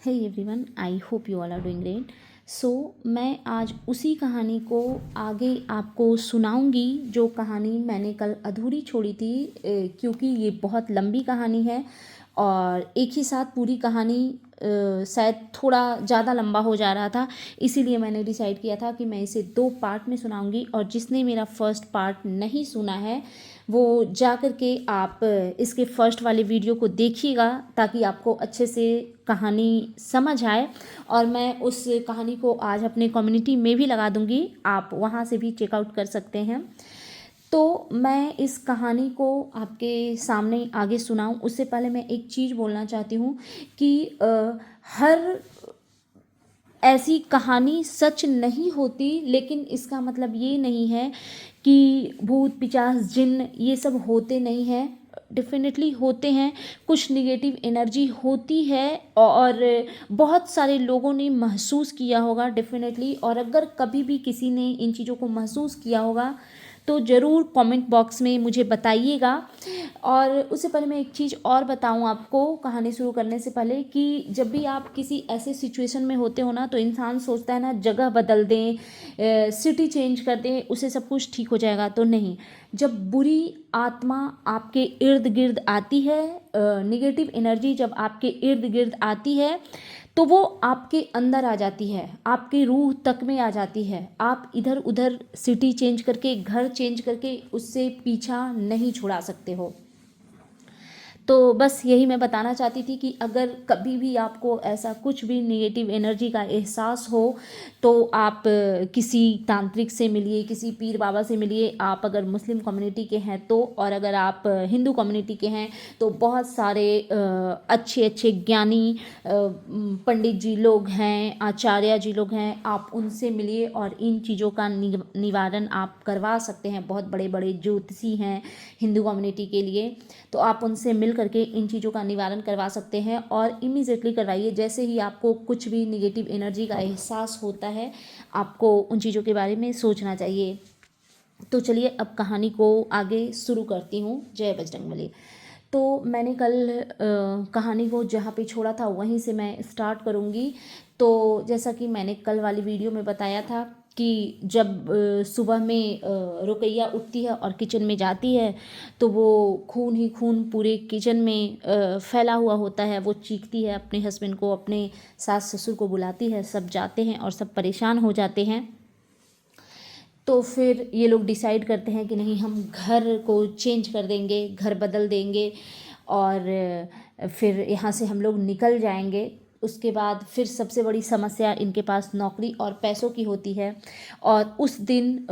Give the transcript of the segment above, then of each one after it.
Hey everyone, I hope you all are doing great. So मैं आज उसी कहानी को आगे आपको सुनाऊंगी जो कहानी मैंने कल अधूरी छोड़ी थी, क्योंकि ये बहुत लंबी कहानी है और एक ही साथ पूरी कहानी शायद थोड़ा ज़्यादा लंबा हो जा रहा था। इसीलिए मैंने डिसाइड किया था कि मैं इसे 2 पार्ट में सुनाऊंगी और जिसने मेरा फर्स्ट पार्ट नहीं सुना है वो जा कर के आप इसके फर्स्ट वाले वीडियो को देखिएगा ताकि आपको अच्छे से कहानी समझ आए। और मैं उस कहानी को आज अपने कम्युनिटी में भी लगा दूंगी, आप वहाँ से भी चेकआउट कर सकते हैं। तो मैं इस कहानी को आपके सामने आगे सुनाऊं उससे पहले मैं एक चीज़ बोलना चाहती हूँ कि हर ऐसी कहानी सच नहीं होती, लेकिन इसका मतलब ये नहीं है कि भूत पिशाच जिन्न ये सब होते नहीं हैं। डेफिनेटली होते हैं, कुछ निगेटिव एनर्जी होती है और बहुत सारे लोगों ने महसूस किया होगा डेफिनेटली। और अगर कभी भी किसी ने इन चीज़ों को महसूस किया होगा तो ज़रूर कमेंट बॉक्स में मुझे बताइएगा। और उससे पहले मैं एक चीज़ और बताऊं आपको कहानी शुरू करने से पहले कि जब भी आप किसी ऐसे सिचुएशन में होते हो ना तो इंसान सोचता है ना जगह बदल दें, सिटी चेंज कर दें, उससे सब कुछ ठीक हो जाएगा। तो नहीं, जब बुरी आत्मा आपके इर्द गिर्द आती है, निगेटिव एनर्जी जब आपके इर्द गिर्द आती है तो वो आपके अंदर आ जाती है, आपकी रूह तक में आ जाती है। आप इधर उधर सिटी चेंज करके, घर चेंज करके उससे पीछा नहीं छुड़ा सकते हो। तो बस यही मैं बताना चाहती थी कि अगर कभी भी आपको ऐसा कुछ भी नेगेटिव एनर्जी का एहसास हो तो आप किसी तांत्रिक से मिलिए, किसी पीर बाबा से मिलिए। आप अगर मुस्लिम कम्युनिटी के हैं तो, और अगर आप हिंदू कम्युनिटी के हैं तो बहुत सारे अच्छे अच्छे ज्ञानी पंडित जी लोग हैं, आचार्य जी लोग हैं, आप उनसे मिलिए और इन चीज़ों का निवारण आप करवा सकते हैं। बहुत बड़े बड़े ज्योतिषी हैं हिंदू कम्युनिटी के लिए, तो आप उनसे मिल करके इन चीज़ों का निवारण करवा सकते हैं और इमीडिएटली करवाइए। जैसे ही आपको कुछ भी निगेटिव एनर्जी का एहसास होता है आपको उन चीज़ों के बारे में सोचना चाहिए। तो चलिए अब कहानी को आगे शुरू करती हूँ। जय बजरंगबली। तो मैंने कल कहानी को जहाँ पे छोड़ा था वहीं से मैं स्टार्ट करूँगी। तो जैसा कि मैंने कल वाली वीडियो में बताया था कि जब सुबह में रुकैया उठती है और किचन में जाती है तो वो खून ही खून पूरे किचन में फैला हुआ होता है। वो चीखती है अपने हस्बैंड को, अपने सास ससुर को बुलाती है, सब जाते हैं और सब परेशान हो जाते हैं। तो फिर ये लोग डिसाइड करते हैं कि नहीं, हम घर को चेंज कर देंगे, घर बदल देंगे और फिर यहाँ से हम लोग निकल जाएंगे। उसके बाद फिर सबसे बड़ी समस्या इनके पास नौकरी और पैसों की होती है। और उस दिन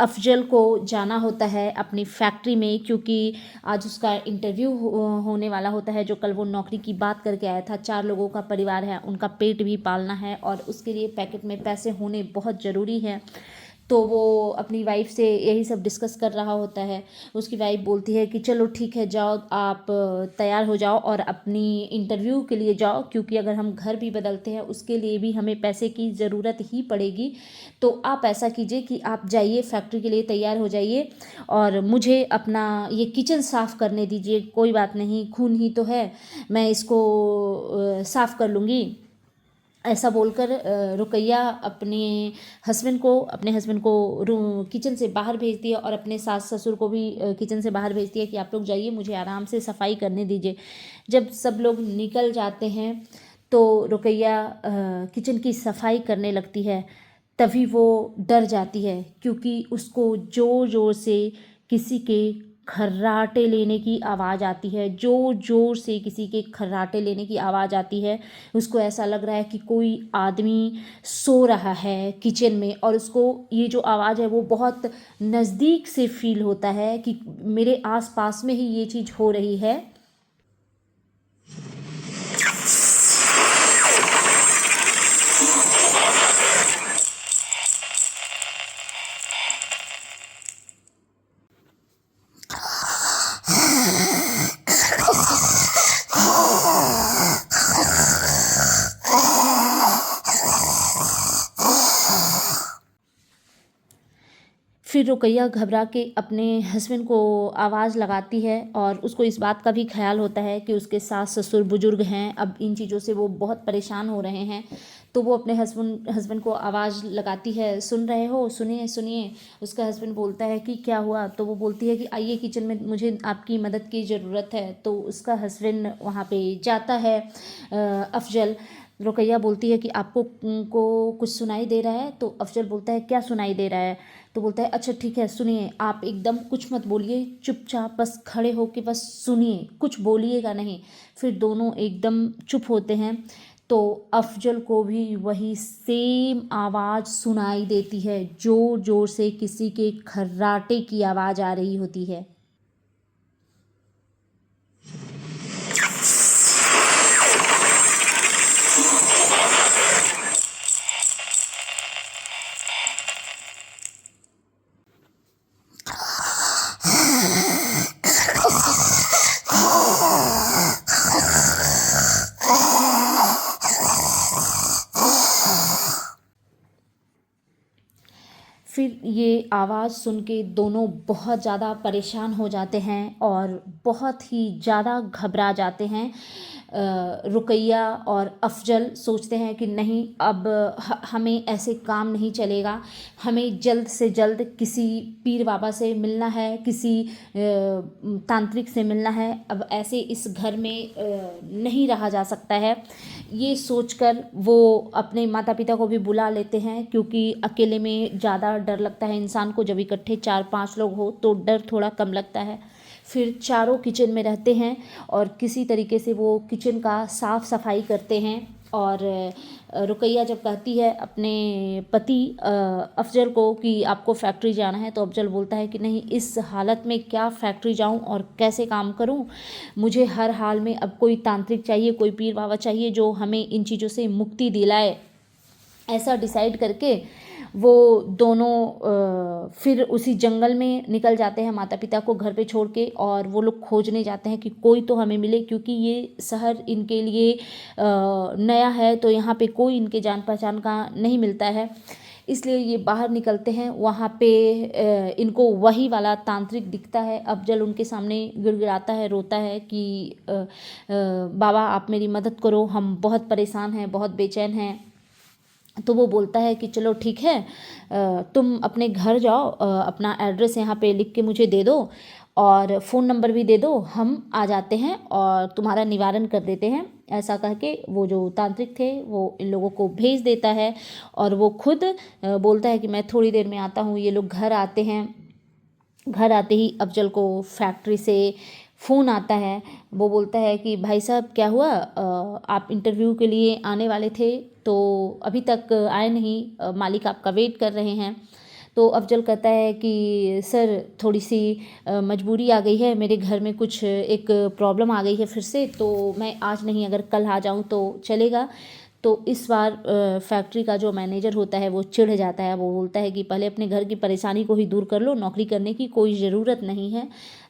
अफजल को जाना होता है अपनी फैक्ट्री में, क्योंकि आज उसका इंटरव्यू होने वाला होता है। जो कल वो नौकरी की बात करके आया था, 4 लोगों का परिवार है, उनका पेट भी पालना है और उसके लिए पैकेट में पैसे होने बहुत ज़रूरी है। तो वो अपनी वाइफ से यही सब डिस्कस कर रहा होता है। उसकी वाइफ बोलती है कि चलो ठीक है, जाओ आप तैयार हो जाओ और अपनी इंटरव्यू के लिए जाओ, क्योंकि अगर हम घर भी बदलते हैं उसके लिए भी हमें पैसे की ज़रूरत ही पड़ेगी। तो आप ऐसा कीजिए कि आप जाइए, फैक्ट्री के लिए तैयार हो जाइए और मुझे अपना ये किचन साफ़ करने दीजिए। कोई बात नहीं, खून ही तो है, मैं इसको साफ़ कर लूँगी। ऐसा बोलकर रुकैया अपने हस्बैंड को किचन से बाहर भेजती है और अपने सास ससुर को भी किचन से बाहर भेजती है कि आप लोग जाइए, मुझे आराम से सफाई करने दीजिए। जब सब लोग निकल जाते हैं तो रुकैया किचन की सफाई करने लगती है। तभी वो डर जाती है क्योंकि उसको ज़ोर ज़ोर से किसी के खर्राटे लेने की आवाज़ आती है। ज़ोर ज़ोर से किसी के खर्राटे लेने की आवाज़ आती है। उसको ऐसा लग रहा है कि कोई आदमी सो रहा है किचन में और उसको ये जो आवाज़ है वो बहुत नज़दीक से फील होता है कि मेरे आसपास में ही ये चीज़ हो रही है। फिर रुकैया घबरा के अपने हस्बैंड को आवाज़ लगाती है और उसको इस बात का भी ख्याल होता है कि उसके सास ससुर बुजुर्ग हैं, अब इन चीज़ों से वो बहुत परेशान हो रहे हैं। तो वो अपने हस्बैंड को आवाज़ लगाती है, सुन रहे हो, सुनिए सुनिए। उसका हस्बैंड बोलता है कि क्या हुआ? तो वो बोलती है कि आइए किचन में, मुझे आपकी मदद की ज़रूरत है। तो उसका हस्बैंड वहाँ पे जाता है। अफजल, रुकैया बोलती है कि आपको को कुछ सुनाई दे रहा है? तो अफजल बोलता है क्या सुनाई दे रहा है? तो बोलता है अच्छा ठीक है, सुनिए, आप एकदम कुछ मत बोलिए, चुपचाप बस खड़े होके बस सुनिए, कुछ बोलिएगा नहीं। फिर दोनों एकदम चुप होते हैं। तो अफजल को भी वही सेम आवाज़ सुनाई देती है, ज़ोर ज़ोर से किसी के खर्राटे की आवाज़ आ रही होती है। फिर ये आवाज़ सुन के दोनों बहुत ज़्यादा परेशान हो जाते हैं और बहुत ही ज़्यादा घबरा जाते हैं। रुकैया और अफजल सोचते हैं कि नहीं, अब हमें ऐसे काम नहीं चलेगा, हमें जल्द से जल्द किसी पीर बाबा से मिलना है, किसी तांत्रिक से मिलना है, अब ऐसे इस घर में नहीं रहा जा सकता है। ये सोचकर वो अपने माता पिता को भी बुला लेते हैं, क्योंकि अकेले में ज़्यादा डर लगता है इंसान को, जब इकट्ठे 4-5 लोग हो तो डर थोड़ा कम लगता है। फिर चारों किचन में रहते हैं और किसी तरीके से वो किचन का साफ़ सफाई करते हैं। और रुकैया जब कहती है अपने पति अफजल को कि आपको फैक्ट्री जाना है, तो अफजल बोलता है कि नहीं, इस हालत में क्या फैक्ट्री जाऊं और कैसे काम करूं, मुझे हर हाल में अब कोई तांत्रिक चाहिए, कोई पीर बाबा चाहिए जो हमें इन चीज़ों से मुक्ति दिलाए। ऐसा डिसाइड करके वो दोनों फिर उसी जंगल में निकल जाते हैं, माता पिता को घर पे छोड़ के, और वो लोग खोजने जाते हैं कि कोई तो हमें मिले, क्योंकि ये शहर इनके लिए नया है, तो यहाँ पे कोई इनके जान पहचान का नहीं मिलता है। इसलिए ये बाहर निकलते हैं। वहाँ पे इनको वही वाला तांत्रिक दिखता है। अफजल उनके सामने गिड़गिड़ाता है, रोता है कि बाबा आप मेरी मदद करो, हम बहुत परेशान हैं, बहुत बेचैन हैं। तो वो बोलता है कि चलो ठीक है, तुम अपने घर जाओ, अपना एड्रेस यहाँ पे लिख के मुझे दे दो और फ़ोन नंबर भी दे दो, हम आ जाते हैं और तुम्हारा निवारण कर देते हैं। ऐसा कह के वो जो तांत्रिक थे वो इन लोगों को भेज देता है और वो खुद बोलता है कि मैं थोड़ी देर में आता हूँ। ये लोग घर आते हैं। घर आते ही अफजल को फैक्ट्री से फ़ोन आता है। वो बोलता है कि भाई साहब क्या हुआ, आप इंटरव्यू के लिए आने वाले थे तो अभी तक आए नहीं, मालिक आपका वेट कर रहे हैं। तो अफजल कहता है कि सर थोड़ी सी मजबूरी आ गई है, मेरे घर में कुछ एक प्रॉब्लम आ गई है फिर से, तो मैं आज नहीं, अगर कल आ जाऊं तो चलेगा। तो इस बार फैक्ट्री का जो मैनेजर होता है वो चिढ़ जाता है। वो बोलता है कि पहले अपने घर की परेशानी को ही दूर कर लो, नौकरी करने की कोई ज़रूरत नहीं है।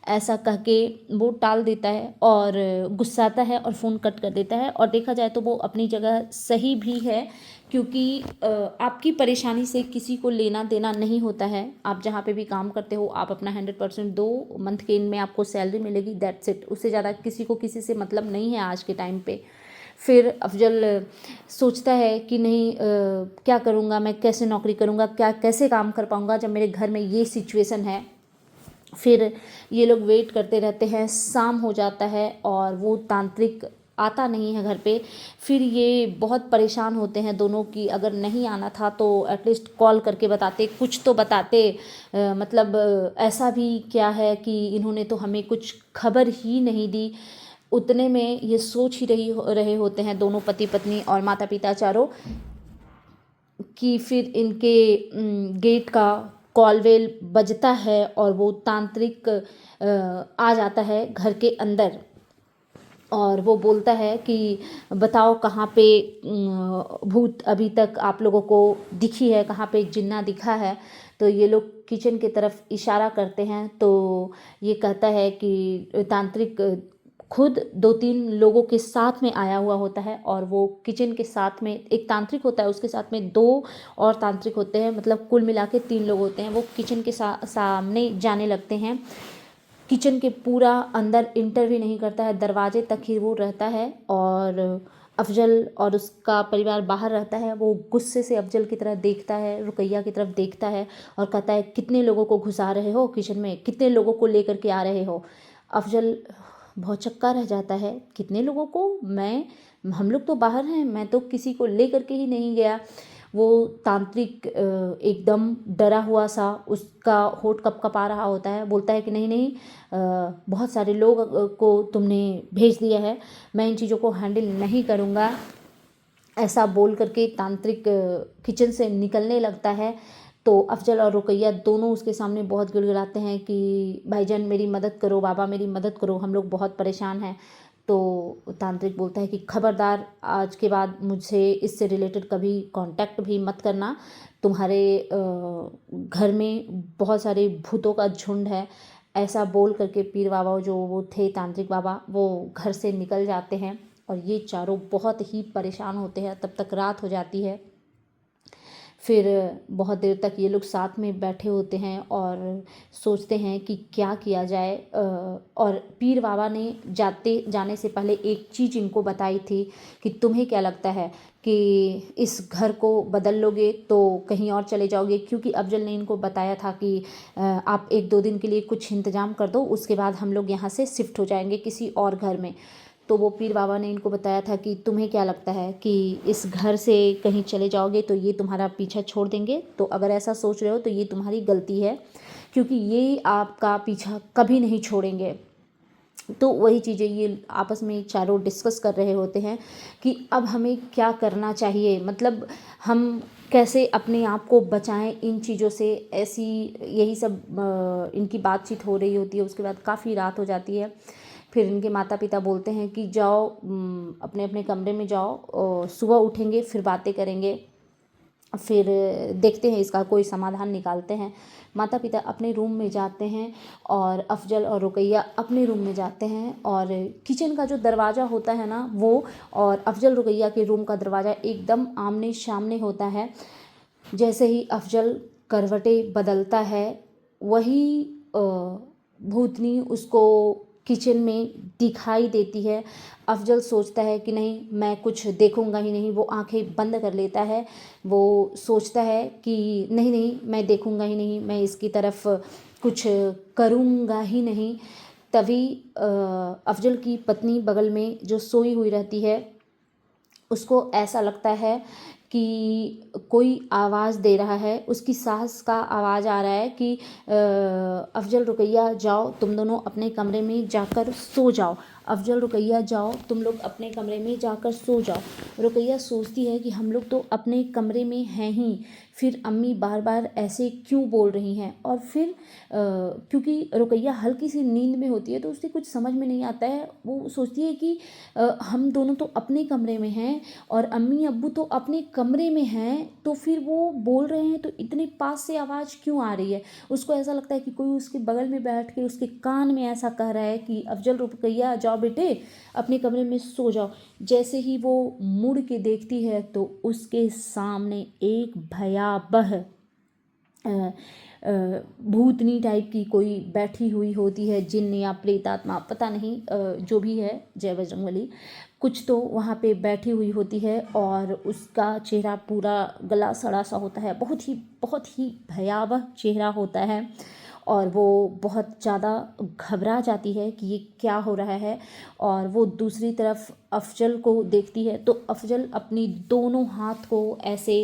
ऐसा कह के वो टाल देता है और गुस्साता है और फ़ोन कट कर देता है। और देखा जाए तो वो अपनी जगह सही भी है, क्योंकि आपकी परेशानी से किसी को लेना देना नहीं होता है। आप जहाँ पे भी काम करते हो आप अपना 100% दो, मंथ के एंड में आपको सैलरी मिलेगी, दैट्स इट। उससे ज़्यादा किसी को किसी से मतलब नहीं है आज के टाइम पे। फिर अफजल सोचता है कि नहीं, क्या करूँगा मैं, कैसे नौकरी करूँगा, क्या कैसे काम कर पाऊँगा जब मेरे घर में ये सिचुएशन है। फिर ये लोग वेट करते रहते हैं, शाम हो जाता है और वो तांत्रिक आता नहीं है घर पे। फिर ये बहुत परेशान होते हैं दोनों की, अगर नहीं आना था तो एटलीस्ट कॉल करके बताते, कुछ तो बताते। मतलब ऐसा भी क्या है कि इन्होंने तो हमें कुछ खबर ही नहीं दी। उतने में ये सोच ही रहे होते हैं दोनों पति पत्नी और माता पिता चारों, कि फिर इनके गेट का कॉलवेल बजता है और वो तांत्रिक आ जाता है घर के अंदर। और वो बोलता है कि बताओ कहाँ पे भूत अभी तक आप लोगों को दिखी है, कहाँ पे जिन्ना दिखा है। तो ये लोग किचन की तरफ इशारा करते हैं। तो ये कहता है कि तांत्रिक खुद 2-3 लोगों के साथ में आया हुआ होता है, और वो किचन के साथ में एक तांत्रिक होता है, उसके साथ में 2 और तांत्रिक होते हैं, मतलब कुल मिला के 3 लोग होते हैं। वो किचन के सामने जाने लगते हैं। किचन के पूरा अंदर इंटर भी नहीं करता है, दरवाजे तक ही वो रहता है, और अफ़ज़ल और उसका परिवार बाहर रहता है। वो गुस्से से अफ़ज़ल की तरफ देखता है, रुकैया की तरफ देखता है, और कहता है, कितने लोगों को घुसा रहे हो किचन में, कितने लोगों को लेकर के आ रहे हो। अफ़ज़ल भौचक्का रह जाता है, कितने लोगों को, हम लोग तो बाहर हैं, मैं तो किसी को लेकर के ही नहीं गया। वो तांत्रिक एकदम डरा हुआ सा, उसका होठ कँपकँपा रहा होता है, बोलता है कि नहीं नहीं, बहुत सारे लोग को तुमने भेज दिया है, मैं इन चीज़ों को हैंडल नहीं करूँगा। ऐसा बोल करके तांत्रिक किचन से निकलने लगता है। तो अफ़ज़ल और रुकैया दोनों उसके सामने बहुत गिड़गिड़ाते हैं कि भाईजान मेरी मदद करो, बाबा मेरी मदद करो, हम लोग बहुत परेशान हैं। तो तांत्रिक बोलता है कि खबरदार, आज के बाद मुझसे इससे रिलेटेड कभी कांटेक्ट भी मत करना। तुम्हारे घर में बहुत सारे भूतों का झुंड है। ऐसा बोल करके पीर बाबा, जो वो थे तांत्रिक बाबा, वो घर से निकल जाते हैं, और ये चारों बहुत ही परेशान होते हैं। तब तक रात हो जाती है। फिर बहुत देर तक ये लोग साथ में बैठे होते हैं और सोचते हैं कि क्या किया जाए। और पीर बाबा ने जाने से पहले एक चीज़ इनको बताई थी कि तुम्हें क्या लगता है कि इस घर को बदल लोगे तो कहीं और चले जाओगे, क्योंकि अफ़ज़ल ने इनको बताया था कि आप 1-2 दिन के लिए कुछ इंतज़ाम कर दो, उसके बाद हम लोग यहाँ से शिफ्ट हो जाएंगे किसी और घर में। तो वो पीर बाबा ने इनको बताया था कि तुम्हें क्या लगता है कि इस घर से कहीं चले जाओगे तो ये तुम्हारा पीछा छोड़ देंगे, तो अगर ऐसा सोच रहे हो तो ये तुम्हारी गलती है, क्योंकि ये आपका पीछा कभी नहीं छोड़ेंगे। तो वही चीज़ें ये आपस में चारों डिस्कस कर रहे होते हैं कि अब हमें क्या करना चाहिए, मतलब हम कैसे अपने आप को बचाएं इन चीज़ों से। ऐसी यही सब इनकी बातचीत हो रही होती है। उसके बाद काफ़ी रात हो जाती है। फिर इनके माता पिता बोलते हैं कि जाओ, अपने अपने कमरे में जाओ, और सुबह उठेंगे फिर बातें करेंगे, फिर देखते हैं इसका कोई समाधान निकालते हैं। माता पिता अपने रूम में जाते हैं, और अफ़ज़ल और रुकैया अपने रूम में जाते हैं। और किचन का जो दरवाज़ा होता है ना, वो और अफ़ज़ल रुकैया के रूम का दरवाज़ा एकदम आमने सामने होता है। जैसे ही अफ़ज़ल करवटें बदलता है, वही भूतनी उसको किचन में दिखाई देती है। अफ़ज़ल सोचता है कि नहीं, मैं कुछ देखूंगा ही नहीं। वो आंखें बंद कर लेता है। वो सोचता है कि नहीं नहीं, मैं देखूंगा ही नहीं, मैं इसकी तरफ कुछ करूंगा ही नहीं। तभी अफ़ज़ल की पत्नी बगल में जो सोई हुई रहती है, उसको ऐसा लगता है कि कोई आवाज़ दे रहा है। उसकी सास का आवाज़ आ रहा है कि अफ़ज़ल रुकैया जाओ, तुम दोनों अपने कमरे में जाकर सो जाओ। अफ़ज़ल रुकैया जाओ, तुम लोग अपने कमरे में जाकर सो जाओ। रुकैया सोचती है कि हम लोग तो अपने कमरे में हैं ही, फिर अम्मी बार बार ऐसे क्यों बोल रही हैं। और फिर क्योंकि रुकैया हल्की सी नींद में होती है, तो उसे कुछ समझ में नहीं आता है। वो सोचती है कि हम दोनों तो अपने कमरे में हैं, और अम्मी अब्बू तो अपने कमरे में हैं, तो फिर वो बोल रहे हैं तो इतने पास से आवाज़ क्यों आ रही है। उसको ऐसा लगता है कि कोई उसके बगल में बैठ के उसके कान में ऐसा कह रहा है कि अफ़ज़ल रुकैया जाओ बेटे, अपने कमरे में सो जाओ। जैसे ही वो मुड़ के देखती है तो उसके सामने एक भयावह भूतनी टाइप की कोई बैठी हुई होती है, जिन्न या प्रेतात्मा, पता नहीं, जो भी है, जय बजरंगबली, कुछ तो वहाँ पे बैठी हुई होती है। और उसका चेहरा पूरा गला सड़ा सा होता है, बहुत ही भयावह चेहरा होता है। और वो बहुत ज़्यादा घबरा जाती है कि ये क्या हो रहा है। और वो दूसरी तरफ अफ़ज़ल को देखती है, तो अफ़ज़ल अपनी दोनों हाथ को ऐसे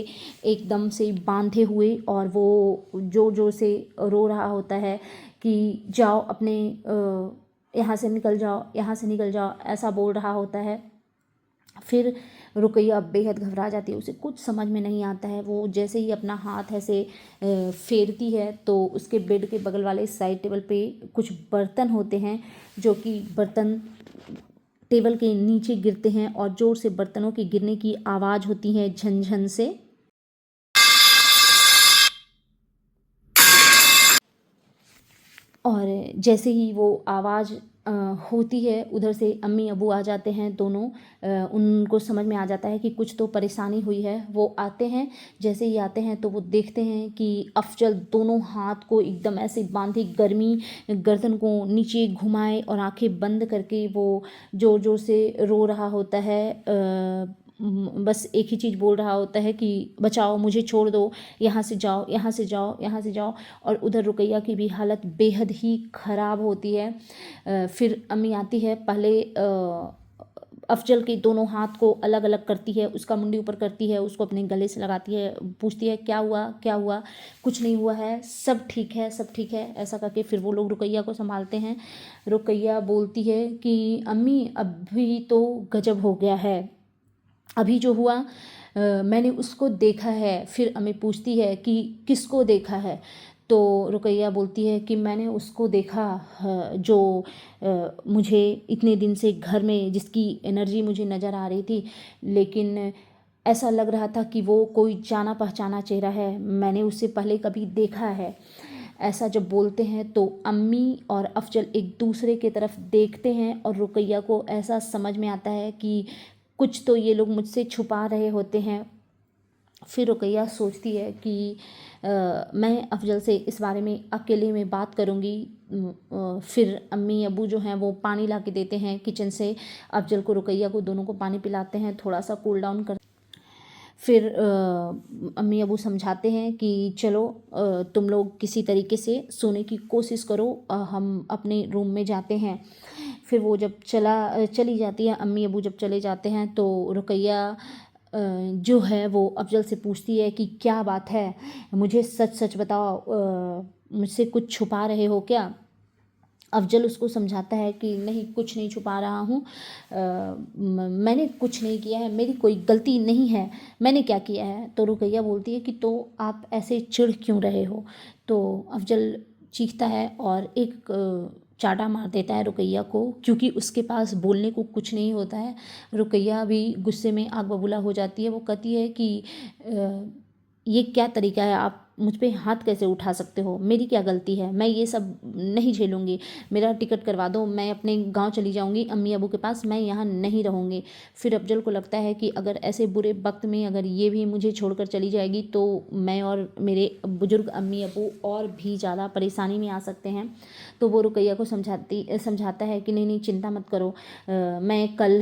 एकदम से बांधे हुए, और वो ज़ोर ज़ोर से रो रहा होता है कि जाओ अपने, यहाँ से निकल जाओ, यहाँ से निकल जाओ, ऐसा बोल रहा होता है। फिर रुकैया बेहद घबरा जाती है, उसे कुछ समझ में नहीं आता है। वो जैसे ही अपना हाथ ऐसे फेरती है, तो उसके बेड के बगल वाले साइड टेबल पे कुछ बर्तन होते हैं, जो कि बर्तन टेबल के नीचे गिरते हैं, और ज़ोर से बर्तनों के गिरने की आवाज़ होती है, झनझन से। और जैसे ही वो आवाज़ होती है, उधर से अम्मी अबू आ जाते हैं दोनों। उनको समझ में आ जाता है कि कुछ तो परेशानी हुई है। वो आते हैं, जैसे ही आते हैं तो वो देखते हैं कि अफजल दोनों हाथ को एकदम ऐसे बांधे, गर्मी गर्दन को नीचे घुमाए और आंखें बंद करके वो ज़ोर ज़ोर से रो रहा होता है। बस एक ही चीज़ बोल रहा होता है कि बचाओ, मुझे छोड़ दो, यहाँ से जाओ, यहाँ से जाओ, यहाँ से जाओ। और उधर रुकैया की भी हालत बेहद ही ख़राब होती है। फिर अम्मी आती है, पहले अफजल के दोनों हाथ को अलग अलग करती है, उसका मुंडी ऊपर करती है, उसको अपने गले से लगाती है, पूछती है क्या हुआ, क्या हुआ। कुछ नहीं हुआ है, सब ठीक है, सब ठीक है, ऐसा करके फिर वो लोग रुकैया को संभालते हैं। रुकैया बोलती है कि अम्मी अभी तो गजब हो गया है, अभी जो हुआ मैंने उसको देखा है। फिर अम्मी पूछती है कि किसको देखा है। तो रुकैया बोलती है कि मैंने उसको देखा जो मुझे इतने दिन से घर में, जिसकी एनर्जी मुझे नज़र आ रही थी, लेकिन ऐसा लग रहा था कि वो कोई जाना पहचाना चेहरा है, मैंने उससे पहले कभी देखा है। ऐसा जब बोलते हैं तो अम्मी और अफजल एक दूसरे की तरफ देखते हैं और रुकैया को ऐसा समझ में आता है कि कुछ तो ये लोग मुझसे छुपा रहे होते हैं। फिर रुकैया सोचती है कि मैं अफजल से इस बारे में अकेले में बात करूँगी। फिर अम्मी अबू जो हैं वो पानी ला के देते हैं किचन से। अफजल को, रुकैया को, दोनों को पानी पिलाते हैं, थोड़ा सा कूल डाउन कर। फिर अम्मी अबू समझाते हैं कि चलो तुम लोग किसी तरीके से सोने की कोशिश करो, हम अपने रूम में जाते हैं। फिर वो जब चली जाती है, अम्मी अबू जब चले जाते हैं तो रुकैया जो है वो अफजल से पूछती है कि क्या बात है, मुझे सच सच बताओ, मुझसे कुछ छुपा रहे हो क्या। अफजल उसको समझाता है कि नहीं, कुछ नहीं छुपा रहा हूँ, मैंने कुछ नहीं किया है, मेरी कोई गलती नहीं है, मैंने क्या किया है। तो रुकैया बोलती है कि तो आप ऐसे चिढ़ क्यों रहे हो। तो अफजल चीखता है और एक चाटा मार देता है रुकैया को, क्योंकि उसके पास बोलने को कुछ नहीं होता है। रुकैया भी गुस्से में आग बबूला हो जाती है। वो कहती है कि ये क्या तरीका है, आप मुझ पे हाथ कैसे उठा सकते हो, मेरी क्या गलती है, मैं ये सब नहीं झेलूँगी, मेरा टिकट करवा दो, मैं अपने गांव चली जाऊंगी अम्मी अबू के पास, मैं यहाँ नहीं रहूँगी। फिर अफजल को लगता है कि अगर ऐसे बुरे वक्त में अगर ये भी मुझे छोड़कर चली जाएगी तो मैं और मेरे बुजुर्ग अम्मी अबू और भी ज़्यादा परेशानी में आ सकते हैं। तो वो रुकैया को समझाता है कि नहीं नहीं, चिंता मत करो, मैं कल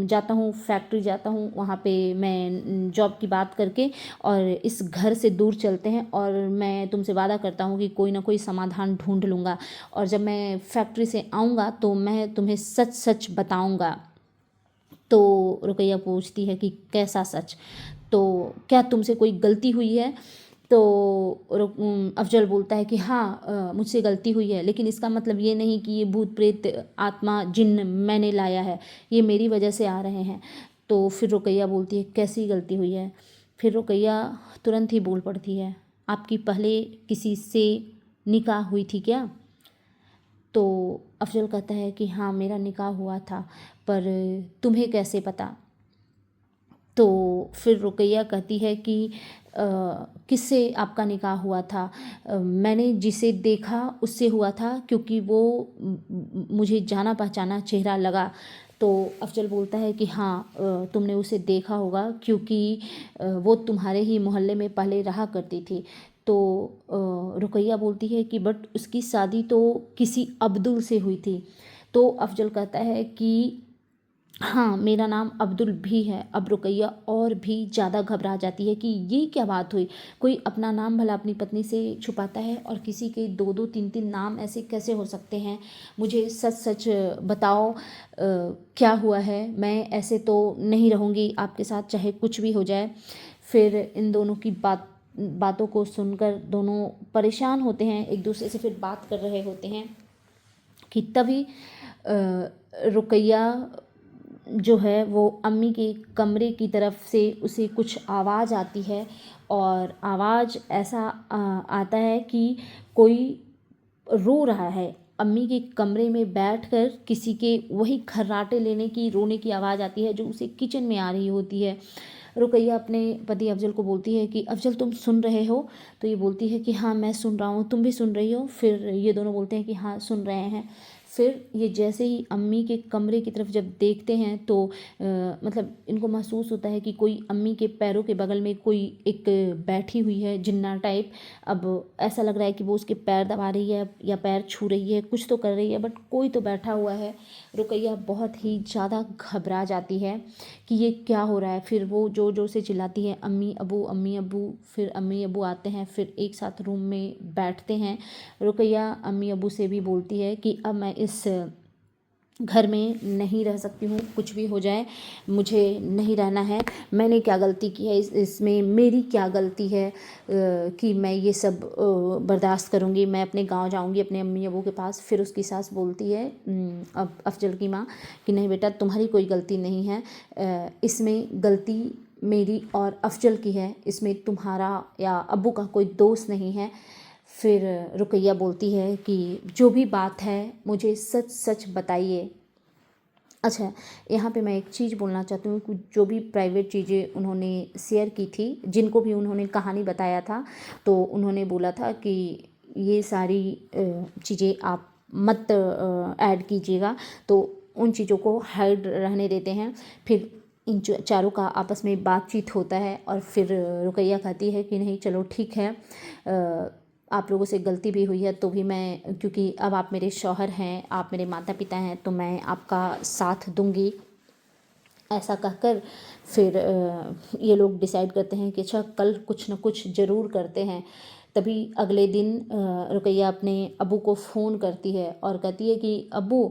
जाता हूँ, फैक्ट्री जाता हूँ, वहाँ पे मैं जॉब की बात करके और इस घर से दूर चलते हैं, और मैं तुमसे वादा करता हूँ कि कोई ना कोई समाधान ढूंढ लूँगा, और जब मैं फैक्ट्री से आऊँगा तो मैं तुम्हें सच सच बताऊँगा। तो रुकैया पूछती है कि कैसा सच, तो क्या तुमसे कोई गलती हुई है। तो अफजल बोलता है कि हाँ, मुझसे गलती हुई है, लेकिन इसका मतलब ये नहीं कि ये भूत प्रेत आत्मा जिन्न मैंने लाया है, ये मेरी वजह से आ रहे हैं। तो फिर रुकैया बोलती है कैसी गलती हुई है। फिर रुकैया तुरंत ही बोल पड़ती है, आपकी पहले किसी से निकाह हुई थी क्या। तो अफजल कहता है कि हाँ, मेरा निकाह हुआ था, पर तुम्हें कैसे पता। तो फिर रुकैया कहती है कि किससे आपका निकाह हुआ था। मैंने जिसे देखा उससे हुआ था, क्योंकि वो मुझे जाना पहचाना चेहरा लगा। तो अफजल बोलता है कि हाँ, तुमने उसे देखा होगा, क्योंकि वो तुम्हारे ही मोहल्ले में पहले रहा करती थी। तो रुकैया बोलती है कि बट उसकी शादी तो किसी अब्दुल से हुई थी। तो अफजल कहता है कि हाँ, मेरा नाम अब्दुल भी है। अब रुकैया और भी ज़्यादा घबरा जाती है कि ये क्या बात हुई, कोई अपना नाम भला अपनी पत्नी से छुपाता है, और किसी के दो दो तीन तीन नाम ऐसे कैसे हो सकते हैं। मुझे सच सच बताओ, क्या हुआ है, मैं ऐसे तो नहीं रहूँगी आपके साथ, चाहे कुछ भी हो जाए। फिर इन दोनों की बातों को सुनकर दोनों परेशान होते हैं, एक दूसरे से फिर बात कर रहे होते हैं कि तभी रुकैया जो है वो अम्मी के कमरे की तरफ से उसे कुछ आवाज़ आती है, और आवाज़ ऐसा आता है कि कोई रो रहा है। अम्मी के कमरे में बैठकर किसी के वही खर्राटे लेने की, रोने की आवाज़ आती है जो उसे किचन में आ रही होती है। रुकैया अपने पति अफजल को बोलती है कि अफजल तुम सुन रहे हो? तो ये बोलती है कि हाँ मैं सुन रहा हूँ, तुम भी सुन रही हो? फिर ये दोनों बोलते हैं कि हाँ सुन रहे हैं। फिर ये जैसे ही अम्मी के कमरे की तरफ जब देखते हैं तो मतलब इनको महसूस होता है कि कोई अम्मी के पैरों के बगल में कोई एक बैठी हुई है जिन्ना टाइप। अब ऐसा लग रहा है कि वो उसके पैर दबा रही है या पैर छू रही है, कुछ तो कर रही है, बट कोई तो बैठा हुआ है। रुकैया बहुत ही ज़्यादा घबरा जाती है कि ये क्या हो रहा है। फिर वो ज़ोर ज़ोर से चिल्लाती है अम्मी अबू अम्मी अबू। फिर अम्मी अबू आते हैं, फिर एक साथ रूम में बैठते हैं। रुकैया अम्मी अबू से भी बोलती है कि अब मैं इस घर में नहीं रह सकती हूँ, कुछ भी हो जाए मुझे नहीं रहना है। मैंने क्या गलती की है, इसमें मेरी क्या गलती है कि मैं ये सब बर्दाश्त करूँगी। मैं अपने गांव जाऊँगी अपने अम्मी अबू के पास। फिर उसकी सास बोलती है अब अफजल की माँ कि नहीं बेटा तुम्हारी कोई गलती नहीं है, इसमें गलती मेरी और अफजल की है, इसमें तुम्हारा या अब्बू का कोई दोष नहीं है। फिर रुकैया बोलती है कि जो भी बात है मुझे सच सच बताइए। अच्छा, यहाँ पे मैं एक चीज़ बोलना चाहती हूँ कि जो भी प्राइवेट चीज़ें उन्होंने शेयर की थी, जिनको भी उन्होंने कहानी बताया था, तो उन्होंने बोला था कि ये सारी चीज़ें आप मत ऐड कीजिएगा, तो उन चीज़ों को हाइड रहने देते हैं। फिर इन चारों का आपस में बातचीत होता है और फिर रुकैया कहती है कि नहीं चलो ठीक है, आप लोगों से गलती भी हुई है तो भी मैं, क्योंकि अब आप मेरे शौहर हैं, आप मेरे माता पिता हैं, तो मैं आपका साथ दूंगी। ऐसा कहकर फिर ये लोग डिसाइड करते हैं कि अच्छा कल कुछ न कुछ ज़रूर करते हैं। तभी अगले दिन रुकैया अपने अबू को फ़ोन करती है और कहती है कि अबू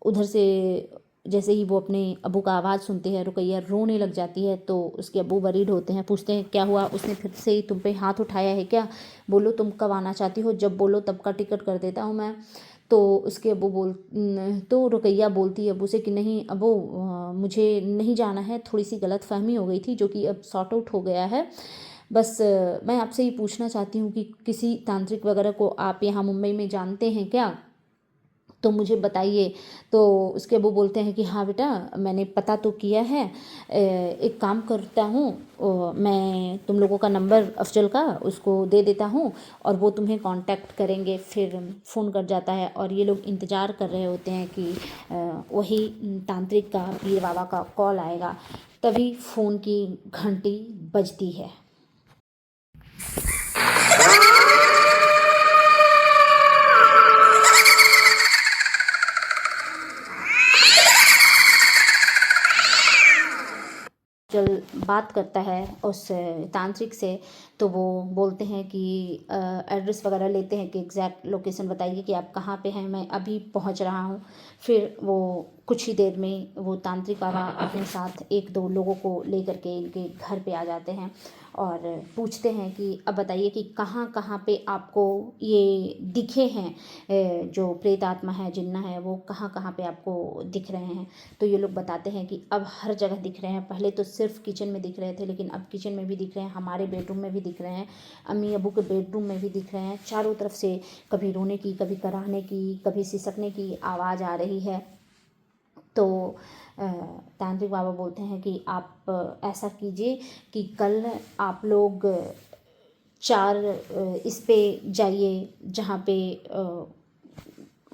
उधर से जैसे ही वो अपने अबू का आवाज़ सुनती है रुकैया रोने लग जाती है। तो उसके अबू वरीड होते हैं, पूछते हैं क्या हुआ, उसने फिर से ही तुम पे हाथ उठाया है क्या? बोलो तुम कब आना चाहती हो, जब बोलो तब का टिकट कर देता हूँ मैं। तो उसके अबू तो रुकैया बोलती है अबू से कि नहीं अबू मुझे नहीं जाना है, थोड़ी सी गलत फहमी हो गई थी जो कि अब सॉर्ट आउट हो गया है। बस मैं आपसे ये पूछना चाहती हूँ कि किसी तांत्रिक वगैरह को आप यहाँ मुंबई में जानते हैं क्या, तो मुझे बताइए। तो उसके अबू बोलते हैं कि हाँ बेटा मैंने पता तो किया है, एक काम करता हूँ, मैं तुम लोगों का नंबर अफजल का उसको दे देता हूँ और वो तुम्हें कांटेक्ट करेंगे। फिर फ़ोन कर जाता है और ये लोग इंतज़ार कर रहे होते हैं कि वही तांत्रिक का पीर बाबा का कॉल आएगा। तभी फ़ोन की घंटी बजती है। चल बात करता है उस तांत्रिक से, तो वो बोलते हैं कि एड्रेस वगैरह लेते हैं कि एग्जैक्ट लोकेशन बताइए कि आप कहाँ पे हैं, मैं अभी पहुंच रहा हूँ। फिर वो कुछ ही देर में वो तांत्रिक बाबा अपने साथ एक दो लोगों को लेकर के इनके घर पे आ जाते हैं और पूछते हैं कि अब बताइए कि कहाँ कहाँ पे आपको ये दिखे हैं, जो प्रेत आत्मा है जिन्ना है वो कहाँ कहाँ पे आपको दिख रहे हैं। तो ये लोग बताते हैं कि अब हर जगह दिख रहे हैं, पहले तो सिर्फ किचन में दिख रहे थे लेकिन अब किचन में भी दिख रहे हैं, हमारे बेडरूम में भी दिख रहे हैं, अम्मी अबू के बेडरूम में भी दिख रहे हैं। चारों तरफ से कभी रोने की, कभी कराहने की, कभी सिसकने की आवाज़ आ रही है। तो तांत्रिक बाबा बोलते हैं कि आप ऐसा कीजिए कि कल आप लोग 4 इस पे जाइए जहाँ पे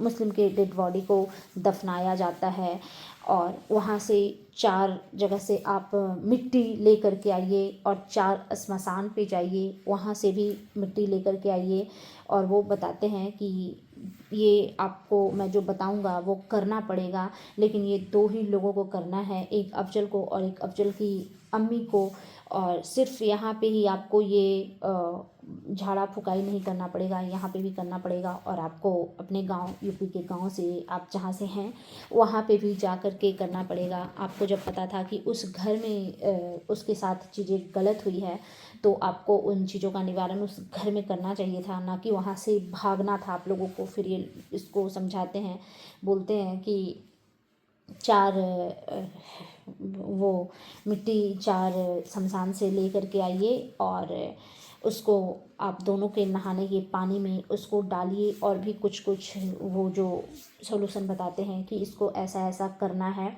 मुस्लिम के डेड बॉडी को दफनाया जाता है, और वहाँ से 4 जगह से आप मिट्टी ले कर के आइए और 4 श्मशान पे जाइए, वहाँ से भी मिट्टी ले कर के आइए। और वो बताते हैं कि ये आपको मैं जो बताऊंगा वो करना पड़ेगा, लेकिन ये 2 ही लोगों को करना है, एक अफजल को और एक अफजल की अम्मी को। और सिर्फ यहाँ पे ही आपको ये झाड़ा फुकाई नहीं करना पड़ेगा, यहाँ पे भी करना पड़ेगा। और आपको अपने गांव यूपी के गांव से, आप जहाँ से हैं वहाँ पे भी जा कर के करना पड़ेगा। आपको जब पता था कि उस घर में उसके साथ चीज़ें गलत हुई है तो आपको उन चीज़ों का निवारण उस घर में करना चाहिए था, ना कि वहाँ से भागना था आप लोगों को। फिर ये इसको समझाते हैं, बोलते हैं कि 4 वो मिट्टी 4 शमशान से ले कर के आइए और उसको आप दोनों के नहाने के पानी में उसको डालिए, और भी कुछ कुछ वो जो सॉल्यूशन बताते हैं कि इसको ऐसा ऐसा करना है।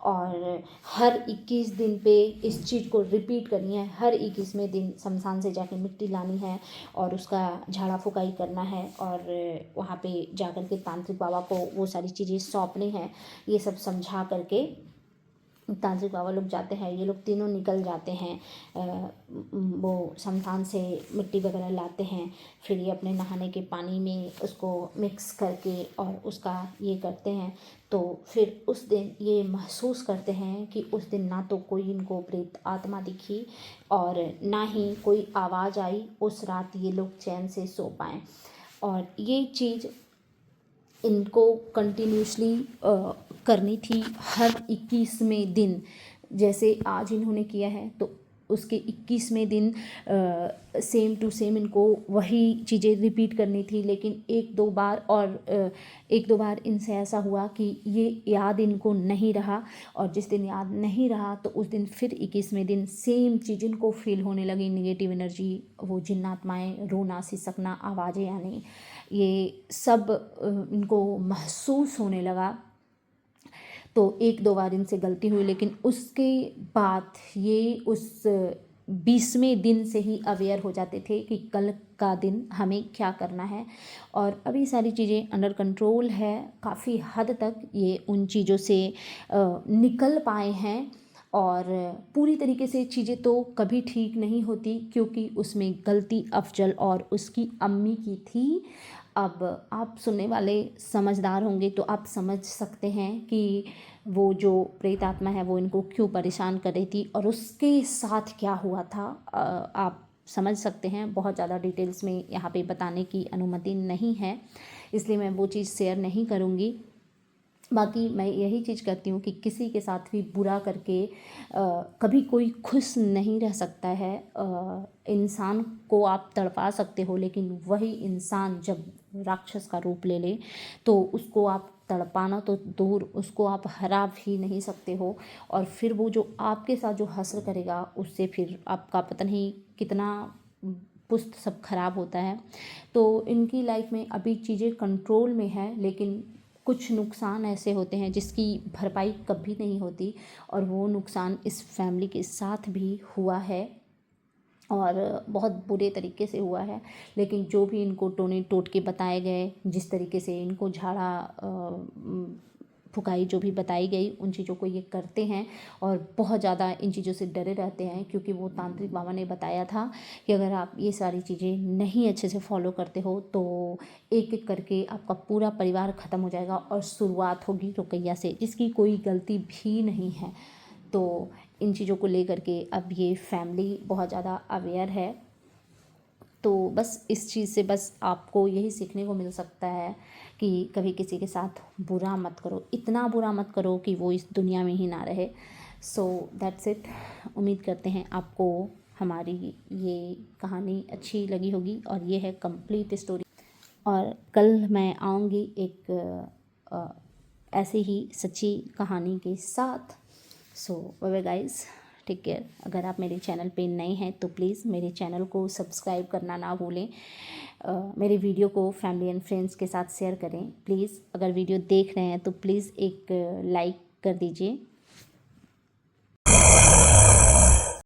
और हर 21 दिन पे इस चीज़ को रिपीट करनी है। हर 21वें दिन शमशान से जाके मिट्टी लानी है और उसका झाड़ा फुकाई करना है और वहाँ पे जाकर के तांत्रिक बाबा को वो सारी चीज़ें सौंपनी हैं। ये सब समझा करके तांत्रिक बाबा लोग जाते हैं, ये लोग तीनों निकल जाते हैं, वो शमशान से मिट्टी वगैरह लाते हैं। फिर ये अपने नहाने के पानी में उसको मिक्स करके और उसका ये करते हैं। तो फिर उस दिन ये महसूस करते हैं कि उस दिन ना तो कोई इनको प्रेत आत्मा दिखी और ना ही कोई आवाज़ आई। उस रात ये लोग चैन से सो पाएँ और ये चीज़ इनको कंटिन्यूसली करनी थी हर 21वें दिन। जैसे आज इन्होंने किया है तो उसके 21वें दिन सेम टू सेम इनको वही चीज़ें रिपीट करनी थी। लेकिन एक दो बार इनसे ऐसा हुआ कि ये याद इनको नहीं रहा और जिस दिन याद नहीं रहा तो उस दिन फिर 21वें दिन सेम चीज़ इनको फील होने लगी। नेगेटिव एनर्जी, वो जिन्नात्माएँ, रोना, सिसकना, आवाज़ें आनी, ये सब इनको महसूस होने लगा। तो एक दो बार इनसे गलती हुई लेकिन उसके बाद ये उस 20वें दिन से ही अवेयर हो जाते थे कि कल का दिन हमें क्या करना है। और अभी सारी चीज़ें अंडर कंट्रोल है। काफ़ी हद तक ये उन चीज़ों से निकल पाए हैं और पूरी तरीके से चीज़ें तो कभी ठीक नहीं होती क्योंकि उसमें गलती अफजल और उसकी अम्मी की थी। अब आप सुनने वाले समझदार होंगे तो आप समझ सकते हैं कि वो जो प्रेत आत्मा है वो इनको क्यों परेशान कर रही थी और उसके साथ क्या हुआ था। आप समझ सकते हैं। बहुत ज़्यादा डिटेल्स में यहाँ पे बताने की अनुमति नहीं है, इसलिए मैं वो चीज़ शेयर नहीं करूँगी। बाकी मैं यही चीज़ करती हूँ कि किसी के साथ भी बुरा करके कभी कोई खुश नहीं रह सकता है। इंसान को आप तड़पा सकते हो लेकिन वही इंसान जब राक्षस का रूप ले ले तो उसको आप तड़पाना तो दूर, उसको आप हरा भी नहीं सकते हो। और फिर वो जो आपके साथ जो हश्र करेगा उससे फिर आपका पता नहीं कितना पुस्त सब खराब होता है। तो इनकी लाइफ में अभी चीज़ें कंट्रोल में है लेकिन कुछ नुकसान ऐसे होते हैं जिसकी भरपाई कभी नहीं होती और वो नुकसान इस फैमिली के साथ भी हुआ है और बहुत बुरे तरीके से हुआ है। लेकिन जो भी इनको टोने टोटके बताए गए, जिस तरीके से इनको झाड़ा फुकाई जो भी बताई गई, उन चीज़ों को ये करते हैं और बहुत ज़्यादा इन चीज़ों से डरे रहते हैं क्योंकि वो तांत्रिक बाबा ने बताया था कि अगर आप ये सारी चीज़ें नहीं अच्छे से फॉलो करते हो तो एक एक करके आपका पूरा परिवार ख़त्म हो जाएगा और शुरुआत होगी रुकैया से, जिसकी कोई गलती भी नहीं है। तो इन चीज़ों को लेकर के अब ये फैमिली बहुत ज़्यादा अवेयर है। तो बस इस चीज़ से बस आपको यही सीखने को मिल सकता है कि कभी किसी के साथ बुरा मत करो, इतना बुरा मत करो कि वो इस दुनिया में ही ना रहे। So that's it. उम्मीद करते हैं आपको हमारी ये कहानी अच्छी लगी होगी और ये है कंप्लीट स्टोरी। और कल मैं आऊँगी एक ऐसे ही सच्ची कहानी के साथ। So bye bye guys, take care. अगर आप मेरे चैनल पे नए हैं तो प्लीज़ मेरे चैनल को सब्सक्राइब करना ना भूलें। मेरे वीडियो को फैमिली एंड फ्रेंड्स के साथ शेयर करें प्लीज़। अगर वीडियो देख रहे हैं तो प्लीज़ एक लाइक कर दीजिए।